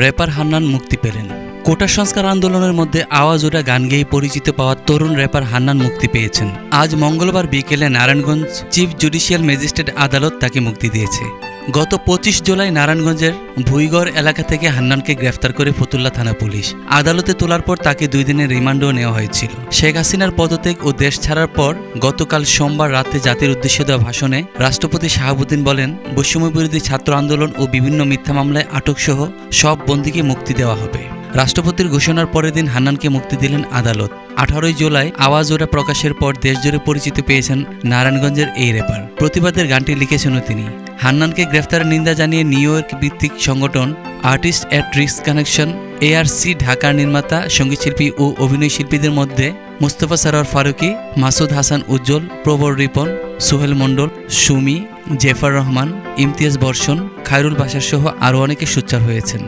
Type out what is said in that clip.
Wrapper Hannan মুক্তি পেলেন। কোটা সংস্কার আন্দোলনের মধ্যে আওয়াজ ওঠা গান গেয়ে পরিচিত পাওয়া তরুণ র্যাপার হান্নান মুক্তি পেয়েছেন। আজ মঙ্গলবার বিকেলে নারায়ণগঞ্জ চিফ জুডিশিয়াল ম্যাজিস্ট্রেট আদালত তাকে মুক্তি দিয়েছে। গত 25 জুলাই নারায়ণগঞ্জের ভুইগড় এলাকা থেকে হান্নানকে গ্রেফতার করে ফতুল্লা থানা পুলিশ আদালতে তোলার পর তাকে 2 দিনের রিমান্ডও নেওয়া হয়েছিল। শেখ হাসিনার পদত্যাগ ও দেশ ছাড়ার পর গতকাল সোমবার রাতে জাতির উদ্দেশ্যে দেওয়া ভাষণে রাষ্ট্রপতি শাহাবুদ্দিন বলেন, বৈষম্যবিরোধী ছাত্র আন্দোলন ও বিভিন্ন মিথ্যা মামলায় আটকসহ সব বন্দীকে মুক্তি দেওয়া হবে। রাষ্ট্রপতির ঘোষণার পরের দিন হান্নানকে মুক্তি দিলেন আদালত। 18 জুলাই আওয়াজ ওঠা প্রকাশের পর দেশজুড়ে পরিচিতি পেয়েছেন নারায়ণগঞ্জের এই র্যাপার। প্রতিবাদের গানটি লিখেছেনও তিনি। হান্নানকে গ্রেফতারের নিন্দা জানিয়ে নিউ ইয়র্ক ভিত্তিক সংগঠন artist at risk connection ARC ঢাকার নির্মাতা, সঙ্গীতশিল্পী ও অভিনয় শিল্পীদের মধ্যে মুস্তফা সরোয়ার ফারুকী, মাসুদ হাসান উজ্জ্বল, প্রবর রিপন, সোহেল মণ্ডল, সুমি, জেফার রহমান, ইমতিয়াজ বর্ষণ, খায়রুল বাশার সহ আরও অনেকে সোচ্চার হয়েছেন।